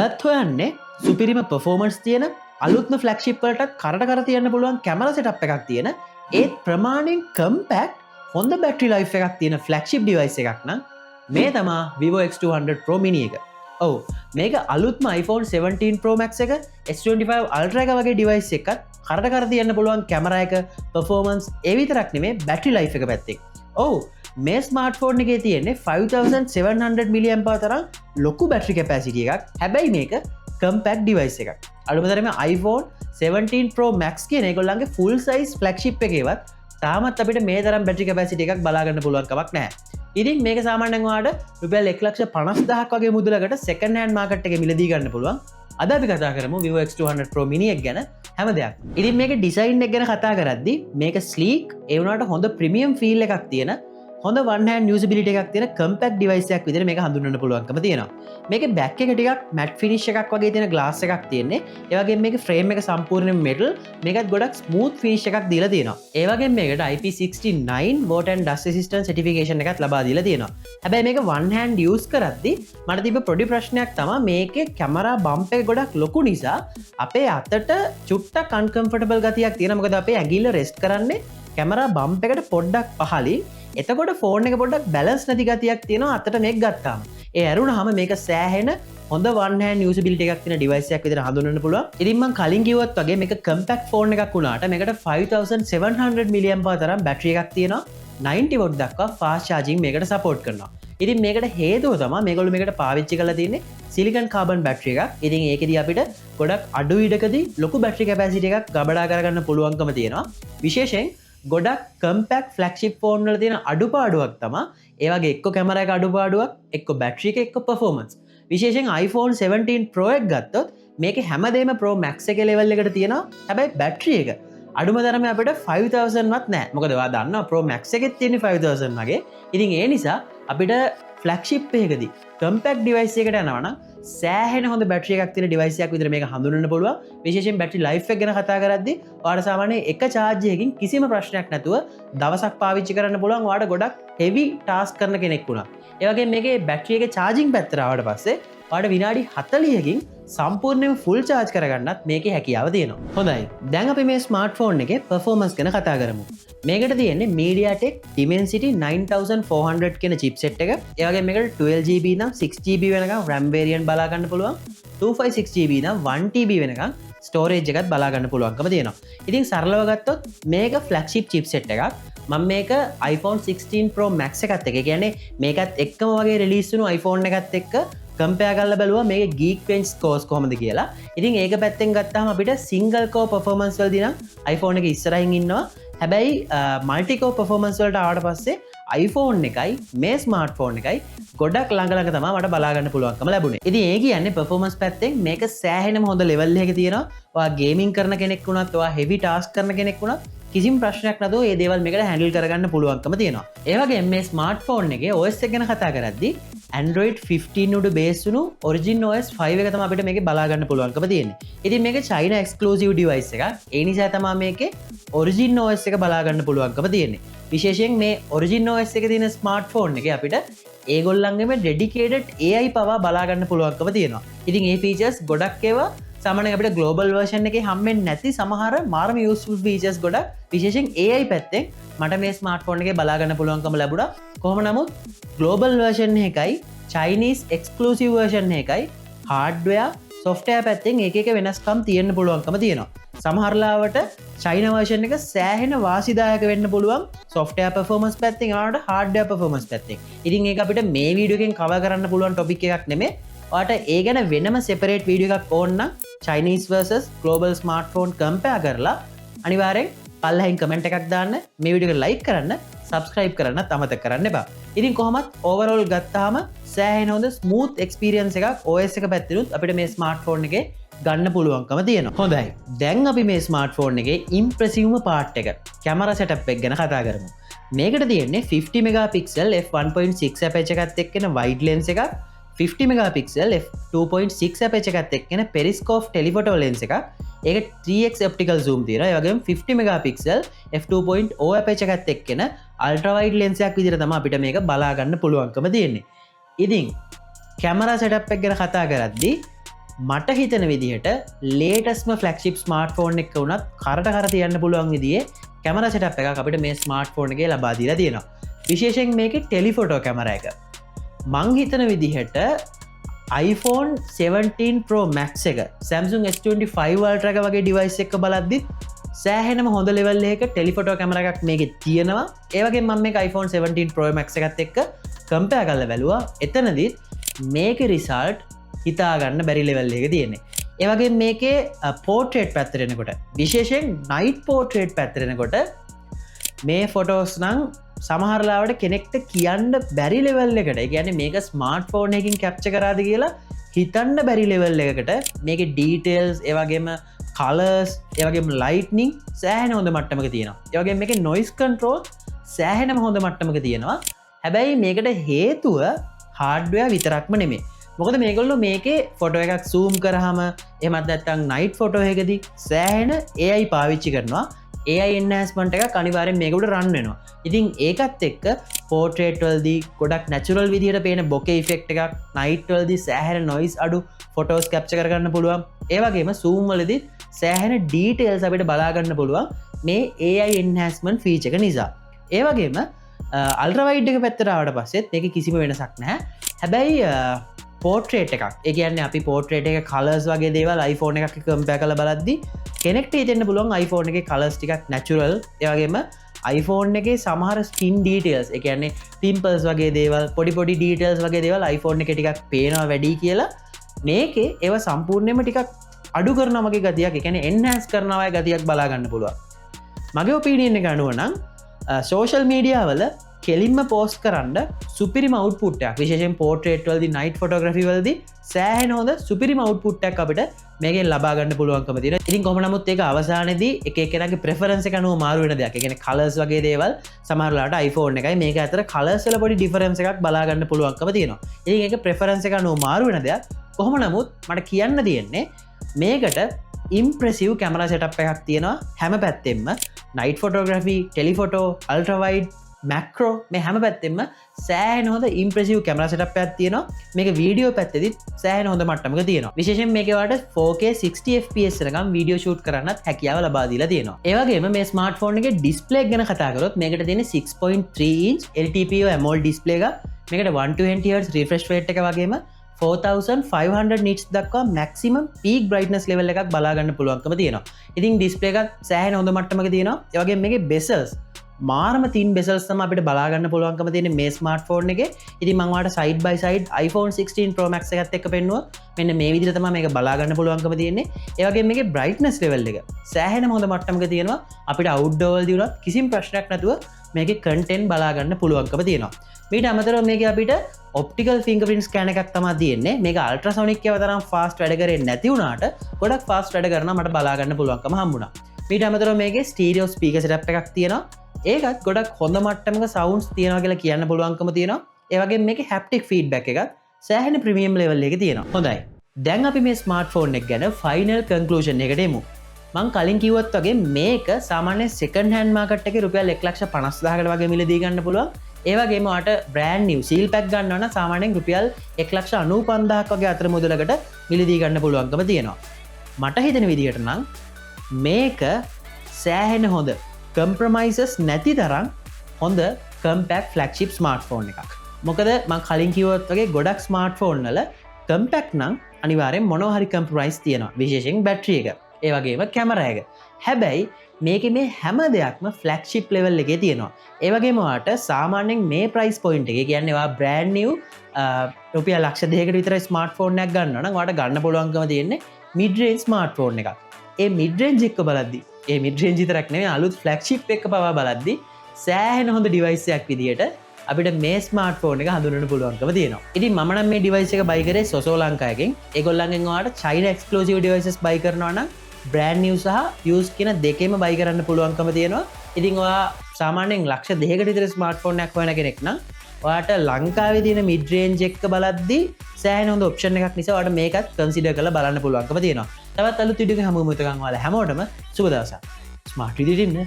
ඔයත් හොයන්නේ සුපිරිම පර්ෆෝමන්ස් තියෙන අලුත්ම ෆ්ලැග්ෂිප් වලටත් කරට කර තියන්න පුළුවන් කැමරා සෙටප් එකක් තියෙන ඒත් ප්‍රමාණයෙන් කම්පැක්ට් හොඳ බැටරි ලයිෆ් එකක් තියෙන ෆ්ලැග්ෂිප් ඩිවයිස් එකක් නම් මේ තමා Vivo X200 Pro mini එක. ඔව් මේක අලුත්ම iPhone 17 Pro Max එක S25 Ultra එක වගේ ඩිවයිස් එකක් කරට කර තියන්න පුළුවන් කැමරා එක පර්ෆෝමන්ස් ඒ විතරක් නෙමේ බැටරි ලයිෆ් එක පැත්තෙන්. ඔව් මේ ස්මාර්ට්ෆෝන් එකේ තියෙන්නේ 5700 mAh තරම් ලොකු බැටරි කැපැසිටි එකක්. හැබැයි මේක කම්පැක්ට් ඩිවයිස් එකක්. අලුතෙන්ම iPhone 17 Pro Max කියන ඒගොල්ලන්ගේ ෆුල් සයිස් ෆ්ලැග්ෂිප් එකේවත් තාමත් අපිට මේ තරම් බැටරි කැපැසිටි එකක් බලා ගන්න පුළුවන් කමක් නැහැ. ඉතින් මේක සාමාන්‍යයෙන් ඔයාලට රුපියල් 1,50,000ක් වගේ මුදලකට සෙකන්ඩ් හෑන්ඩ් මාකට් එකේ මිලදී ගන්න පුළුවන්. අද අපි කතා කරමු Vivo X200 Pro mini එක ගැන හැම දෙයක්. ඉතින් මේකේ ඩිසයින් එක ගැන කතා කරද්දී මේක ස්ලීක් ඒ වුණාට හොඳ ප්‍රීමියම් ෆීල් එකක් තියෙන හොඳ one hand usability එකක් තියෙන compact device එකක් විදිහට මේක හඳුන්වන්න පුළුවන්කම තියෙනවා. මේකේ back එක ටිකක් matte finish එකක් වගේ තියෙන glass එකක් තියෙන්නේ. ඒ වගේම මේකේ frame එක සම්පූර්ණයෙන්ම metal. මේකත් ගොඩක් smooth finish එකක් දීලා තියෙනවා. ඒ වගේම මේකට IP69 water and dust resistant certification එකක් ලබා දීලා තියෙනවා. හැබැයි මේක one hand use කරද්දී මට තිබ්බ පොඩි ප්‍රශ්නයක් තමයි මේකේ camera bump එක ගොඩක් ලොකු නිසා අපේ අතට චුට්ටක් uncomfortable ගතියක් තියෙනවා. මොකද අපේ ඇඟිල්ල rest කරන්නේ camera bump එකට පොඩ්ඩක් පහළින්. එතකොට ෆෝන් එක පොඩ්ඩක් බැලන්ස් නැති ගතියක් තියෙනවා අතට මේක ගත්තාම. ඒ ඇරුණාම මේක සෑහෙන හොඳ one hand usability එකක් තියෙන device එකක් විදිහට හඳුන්වන්න පුළුවන්. ඉතින් මම කලින් කිව්වත් වගේ මේක compact phone එකක් වුණාට මේකට 5700 mAh තරම් බැටරි එකක් තියෙනවා. 90 watt දක්වා fast charging මේකට support කරනවා. ඉතින් මේකට හේතුව තමයි මේගොල්ලෝ මේකට පාවිච්චි කරලා තියෙන්නේ silicon carbon battery එකක්. ඉතින් ඒකෙදී අපිට ගොඩක් අඩු ඉඩකදී ලොකු battery capacity එකක් ගබඩා කරගන්න පුළුවන්කම තියෙනවා. විශේෂයෙන් ගොඩක් කම්පැක් ෆ්ලැග්ෂිප් ෆෝන් වල තියෙන අඩුපාඩුවක් තමයි ඒ වගේ එක්ක කැමරා එක අඩුපාඩුවක් එක්ක බැටරි එක එක්ක පර්ෆෝමන්ස්. විශේෂයෙන් iPhone 17 Pro එක ගත්තොත් මේකේ හැමදේම Pro Max එකේ ලෙවල් එකට තියෙනවා. හැබැයි බැටරි එක අඩුම තරමේ අපිට 5000 වත් නැහැ. මොකද ඔයා දන්නවා Pro Max එකෙත් තියෙන්නේ 5000 වගේ. ඉතින් ඒ නිසා අපිට ෆ්ලැග්ෂිප් එකකදී කම්පැක්ට් ඩිවයිස් එකකට යනවා නම් සෑහෙන හොඳ බැටරි එකක් තියෙන ඩිවයිස් එකක් විදිහට මේක හඳුන්වන්න පුළුවන්. විශේෂයෙන් බැටරි ලයිෆ් එක ගැන කතා කරද්දී ඔයාලට සාමාන්‍යයෙන් එක charge එකකින් කිසිම ප්‍රශ්නයක් නැතුව දවසක් පාවිච්චි කරන්න පුළුවන්. ඔයාලට ගොඩක් heavy task කරන කෙනෙක් වුණා. ඒ වගේම මේකේ බැටරි එකේ charging පැත්තට ආවට පස්සේ ඔයාලට විනාඩි 40කින් සම්පූර්ණයෙන් full charge කරගන්නත් මේකේ හැකියාව තියෙනවා. හොඳයි. දැන් අපි මේ ස්මාර්ට්ෆෝන් එකේ performance ගැන කතා කරමු. මේකට තියෙන්නේ MediaTek Dimensity 9400 කියන chipset එක. ඒ වගේම මේකට 12GB නම් 6GB වෙනකම් RAM variant බලා ගන්න පුළුවන්. 256GB නම් 1TB වෙනකම් storage එකත් බලා ගන්න පුළුවන්කම තියෙනවා. ඉතින් සරලව ගත්තොත් මේක flagship chipset එකක්. මම මේක iPhone 16 Pro Max එකත් එක්ක කියන්නේ මේකත් එක්කම වගේ release වුණු iPhone එකත් එක්ක කම්පෙයාර් කරලා බැලුවා මේකේ Geekbench scores කොහොමද කියලා. ඉතින් ඒක පැත්තෙන් ගත්තාම අපිට single core performance වලදී නම් iPhone එක ඉස්සරහින් ඉන්නවා. හැබැයි multi core performance වලට ආවට පස්සේ iPhone එකයි මේ ස්මාර්ට්ෆෝන් එකයි ගොඩක් ළඟ ළඟ තමයි මට බලා ගන්න පුළුවන්කම ලැබුණේ. ඉතින් ඒ කියන්නේ performance පැත්තෙන් මේක සෑහෙනම හොඳ level එකක තියෙනවා. ඔයා gaming කරන කෙනෙක් වුණත් ඔයා heavy task කරන කෙනෙක් වුණත් කිසිම ප්‍රශ්නයක් නැතුව මේ දේවල් මේකට handle කරගන්න පුළුවන්කම තියෙනවා. ඒ වගේම මේ ස්මාර්ට්ෆෝන් එකේ OS එක ගැන කතා කරද්දී Android 15 උඩ බේස් වුණු Origin OS 5 එක තමයි අපිට මේකේ බලා ගන්න පුළුවන්කම තියෙන්නේ. ඉතින් මේක China exclusive device එකක්. ඒ නිසා තමයි මේකේ Origin OS එක බලා ගන්න පුළුවන්කම තියෙන්නේ. විශේෂයෙන් මේ Origin OS එකේ තියෙන ස්මාර්ට්ෆෝන් එකේ අපිට ඒගොල්ලන්ගේම dedicated AI පවා බලා ගන්න පුළුවන්කම තියෙනවා. ඉතින් මේ features ගොඩක් ඒවා සාමාන්‍යයෙන් අපිට global version එකේ හම්බෙන්නේ නැති සමහර මාරම useful features ගොඩක් විශේෂයෙන් AI පැත්තෙන් මට මේ ස්මාර්ට්ෆෝන් එකේ බලා ගන්න පුළුවන්කම ලැබුණා. කොහොම නමුත් global version එකයි Chinese exclusive version එකයි hardware software පැත්තෙන් එක එක වෙනස්කම් තියෙන්න පුළුවන්කම තියෙනවා. සමහර ලාවට China version එක සෑහෙන වාසිදායක වෙන්න පුළුවන් software performance පැත්තෙන් ආවට hardware performance පැත්තෙන්. ඉතින් ඒක අපිට මේ වීඩියෝ එකෙන් cover කරන්න පුළුවන් topic එකක් නෙමෙයි. ඔයාලට ඒ ගැන වෙනම separate වීඩියෝ එකක් ඕන නම් Chinese versus global smartphone compare කරලා අනිවාර්යෙන් පල්ලෙහින් කමෙන්ට් එකක් දාන්න, මේ වීඩියෝ එක like කරන්න, subscribe කරන්න අමතක කරන්න එපා. ඉතින් කොහොමත් overall ගත්තාම සෑහෙන හොඳ smooth experience එකක් OS එක පැත්තෙනුත් අපිට මේ smartphone එකේ ගන්න පුළුවන්කම තියෙනවා. හොඳයි. දැන් අපි මේ smartphone එකේ impressive part එක camera setup එක ගැන කතා කරමු. මේකට තියෙන්නේ 50 megapixel f1.6 aperture එකත් එක්කන wide lens එකක්, 50 megapixel f2.6 aperture එකත් එක්කන periscope telephoto lens එකක්. ඒක 3x optical zoom තියෙනවා. ඒ වගේම 50 megapixel f2.0 aperture එකත් එක්කන ultra wide lens එකක් විදිහට තමයි අපිට මේක බලා ගන්න පුළුවන්කම තියෙන්නේ. ඉතින් කැමරා setup එක ගැන කතා කරද්දී මට හිතන විදිහට ලේටස්ම ෆලක්ෂිප් ස්මාර්ට ෆෝන් එක වුණත් කරට තියන්න පුළුවන් විදිේ කැමර සටප් එක අපිට මේ ස්මාර්ට ෆෝන් එක ලබාදීලා තියෙනවා විශේෂෙන් මේක ටෙලිෆොටෝ කැමර එක මං හිතන විදිහට iPhone 17 Pro Max එක Samsung S25 Ultra එක වගේ ඩිවයිස් එක බලද්දි සෑහෙනම හොඳ ලෙවල් එක ටෙලිෆොටෝ කැමර එකක් මේකේ තියෙනවා ඒ වගේ මම මේක iPhone 17 Pro Max එකත් එක්ක කම්පෙයාර් කරලා බැලුවා එතනදිත් මේකේ රිසල්ට් හිතාගන්න බැරි ලෙවල් එක තියෙන්නේ ඒ වගේ මේකේ පෝර්ට්‍රේට් පැත්තට එනකොට විශේෂයෙන් නයිට් පෝර්ට්‍රේට් පැත්තට එනකොට මේ ෆොටෝස් නම් සමහරලාවට කෙනෙක්ට කියන්න බැරි ලෙවල් එකට ඒ කියන්නේ මේක ස්මාර්ට් ෆෝන් එකකින් කැප්චර් කරාද කියලා හිතන්න බැරි ලෙවල් එකකට මේකේ ඩීටේල්ස් ඒ වගේම කලර්ස් ඒ වගේම ලයිට්නින් සෑහෙන හොඳ මට්ටමක තියෙනවා ඒ වගේම මේකේ නොයිස් කන්ට්‍රෝල් සෑහෙනම හොඳ මට්ටමක තියෙනවා හැබැයි මේකට හේතුව හાર્ඩ්වෙයාර් විතරක්ම නෙමෙයි මොකද මේගොල්ලෝ මේකේ ෆොටෝ එකක් zoom කරාම එහෙමත් නැත්නම් නයිට් ෆොටෝ එකකදී සෑහෙන AI පාවිච්චි කරනවා AI enhancement එකක් අනිවාර්යෙන් මේක උඩ රන් වෙනවා. ඉතින් ඒකත් එක්ක portrait වලදී ගොඩක් natural විදිහට පේන bokeh effect එකක් night වලදී සෑහෙන noise අඩු photos capture කරගන්න පුළුවන්. ඒ වගේම zoom වලදී සෑහෙන details අපිට බලා ගන්න පුළුවන් මේ AI enhancement feature එක නිසා. ඒ වගේම ultra wide එක පැත්තට ආවට පස්සෙත් මේක කිසිම වෙනසක් නැහැ. හැබැයි පෝර්ට්‍රේට් එකක් ඒ කියන්නේ අපි පෝර්ට්‍රේට් එක කලර්ස් වගේ දේවල් iPhone එකක් එක්ක කම්පෙයාර් කරලා බලද්දි කෙනෙක්ට හිතෙන්න පුළුවන් iPhone එකේ කලර්ස් ටිකක් natural ඒ වගේම iPhone එකේ සමහර skin details ඒ කියන්නේ pimples වගේ දේවල් පොඩි details වගේ දේවල් iPhone එකේ ටිකක් පේනවා වැඩි කියලා මේකේ ඒව සම්පූර්ණයෙන්ම ටිකක් අඩු කරනවා වගේ ගතියක් ඒ කියන්නේ enhance කරනවා වගේ ගතියක් බලා ගන්න පුළුවන් මගේ ඔපීනියන් එක අනුව නම් social media වල කෙලින්ම පෝස්ට් කරන්න සුපිරිම අවුට්පුට් එකක් විශේෂයෙන් පෝර්ට්‍රේට් වලදී නයිට් ෆොටෝග්‍රැෆි වලදී සෑහෙන හොඳ සුපිරිම අවුට්පුට් එකක් අපිට මේකෙන් ලබා ගන්න පුළුවන්කම තියෙනවා. ඉතින් කොහොම නමුත් ඒක අවසානයේදී එක එකනාගේ ප්‍රෙෆරන්ස් එක අනුව මාරු වෙන දෙයක්. ඒ කියන්නේ කලර්ස් වගේ දේවල් සමහර වෙලාවට iPhone එකයි මේක අතර කලර්ස් වල පොඩි ඩිෆරන්ස් එකක් බලා ගන්න පුළුවන්කම තියෙනවා. ඉතින් ඒක ප්‍රෙෆරන්ස් එක අනුව මාරු වෙන දෙයක්. කොහොම නමුත් මට කියන්න තියෙන්නේ මේකට ඉම්ප්‍රෙසිව් කැමරා සෙටප් එකක් තියෙනවා හැම පැත්තෙම night photography, telephoto, ultra wide macro මේ හැම පැත්තෙම සෑහෙන හොඳ ඉම්ප්‍රෙසිව් කැමරා සෙටප් එකක් තියෙනවා. මේක වීඩියෝ පැත්තේදීත් සෑහෙන හොඳ මට්ටමක තියෙනවා. විශේෂයෙන් මේකේ වාට 4K 60 fps එකකම් වීඩියෝ ෂූට් කරන්නත් හැකියාව ලබා දීලා තියෙනවා. ඒ වගේම මේ ස්මාර්ට්ෆෝන් එකේ ඩිස්ප්ලේ ගැන කතා කරොත් මේකට තියෙන 6.3 inch LTPO AMOLED ඩිස්ප්ලේ එකක්. මේකට 120 Hz refresh rate එක වගේම 4500 nits දක්වා maximum peak brightness level එකක් බලා ගන්න පුළුවන්කම තියෙනවා. ඉතින් ඩිස්ප්ලේ එකක් සෑහෙන හොඳ මට්ටමක තියෙනවා. ඒ වගේම මේකේ bezels මාරම තින් බෙසල්ස් තමයි අපිට බලා ගන්න පුළුවන්කම තියෙන මේ ස්මාර්ට්ෆෝන් එකේ. ඉතින් මම ඔයාලට side by side iPhone 16 Pro Max එකත් එක්ක පෙන්නුවා. මෙන්න මේ විදිහට තමයි මේක බලා ගන්න පුළුවන්කම තියෙන්නේ. ඒ වගේම මේකේ brightness level එක සෑහෙන හොඳ මට්ටමක තියෙනවා. අපිට outdoor වලදී උනත් කිසිම ප්‍රශ්නයක් නැතුව මේකේ content බලා ගන්න පුළුවන්කම තියෙනවා. මීට අමතරව මේකේ අපිට optical fingerprint scan එකක් තමයි තියෙන්නේ. මේක ultrasonic ඒවා තරම් fast වැඩ කරන්නේ නැති වුණාට ගොඩක් fast වැඩ කරනවා මට බලා ගන්න පුළුවන්කම හම්බුණා. මීට අමතරව මේකේ stereo speaker setup එකක් තියෙනවා. ඒකත් ගොඩක් හොඳ මට්ටමක සවුන්ස් තියෙනවා කියලා කියන්න පුළුවන්කම තියෙනවා. ඒ වගේම මේකේ හැප්ටික් ෆීඩ්බැක් එකත් සෑහෙන ප්‍රීමියම් ලෙවල් එකේ තියෙනවා. හොඳයි. දැන් අපි මේ ස්මාර්ට්ෆෝන් එක ගැන ෆයිනල් කන්ක්ලූෂන් එකට එමු. මම කලින් කිව්වත් වගේ මේක සාමාන්‍ය සෙකන්ඩ් හෑන්ඩ් මාකට් එකේ රුපියල් 1,50,000කට වගේ මිලදී ගන්න පුළුවන්. ඒ වගේම ඔයාලට බ්‍රෑන්ඩ් නිව් සීල් පැක් ගන්නවා නම් සාමාන්‍යයෙන් රුපියල් 1,95,000ක් වගේ අතර මුදලකට මිලදී ගන්න පුළුවන්කම තියෙනවා. මට හිතෙන විදිහට නම් මේක සෑහෙන හොඳ කම්ප්‍රමයිසස් නැති තරම් හොඳ කම්පැක්ට් ෆ්ලැග්ෂිප් ස්මාර්ට්ෆෝන් එකක්. මොකද මම කලින් කිව්වත් වගේ ගොඩක් ස්මාර්ට්ෆෝන් වල කම්පැක්ට් නම් අනිවාර්යෙන් මොනවා හරි කම්ප්‍රොමයිස් තියෙනවා. විශේෂයෙන් බැටරි එක. ඒ වගේම කැමරා එක. හැබැයි මේකේ මේ හැම දෙයක්ම ෆ්ලැග්ෂිප් ලෙවල් එකේ තියෙනවා. ඒ වගේම ඔයාලට සාමාන්‍යයෙන් මේ ප්‍රයිස් පොයින්ට් එකේ කියන්නේ ඔයා බ්‍රෑන්ඩ් නිව් රුපියල් 1,200කට විතර ස්මාර්ට්ෆෝන් එකක් ගන්නවා නම් ඔයාලට ගන්න පුළුවන්කම තියෙන්නේ මිඩ් රේන්ජ් ස්මාර්ට්ෆෝන් එකක්. ඒ මිඩ් රේන්ජ් එක බලද්දී ඒ මිඩ් රේන්ජ් විතරක් නෙවෙයි අලුත් ෆ්ලැග්ෂිප් එක පවා බලද්දී සෑහෙන හොඳ ඩිවයිස් එකක් විදියට අපිට මේ ස්මාර්ට්ෆෝන් එක හඳුනන්න පුළුවන්කම තියෙනවා. ඉතින් මම නම් මේ ඩිවයිස් එක බයි කරේ සොසෝ ලංකාවකින්. ඒගොල්ලන්ගෙන් ඔයාලට China exclusive devices බයි කරනවා නම් brand new සහ used කියන දෙකේම බයි කරන්න පුළුවන්කම තියෙනවා. ඉතින් ඔයා සාමාන්‍යයෙන් 2,00,000කට විතර ස්මාර්ට්ෆෝන් එකක් හොයන කෙනෙක් නම් ඔයාට ලංකාවේ තියෙන මිඩ් රේන්ජ් එක බලද්දී සෑහෙන හොඳ ඔප්ෂන් එකක් නිසා ඔයාට මේකත් කන්සිඩර් කරලා බලන්න පුළුවන්කම තියෙනවා. තවත් අලුත් වීඩියෝ එකක හමුවෙමු. එතකන් ඔයාලා හැමෝටම සුබ දවසක්. ස්මාර්ට් විදියට ඉන්න.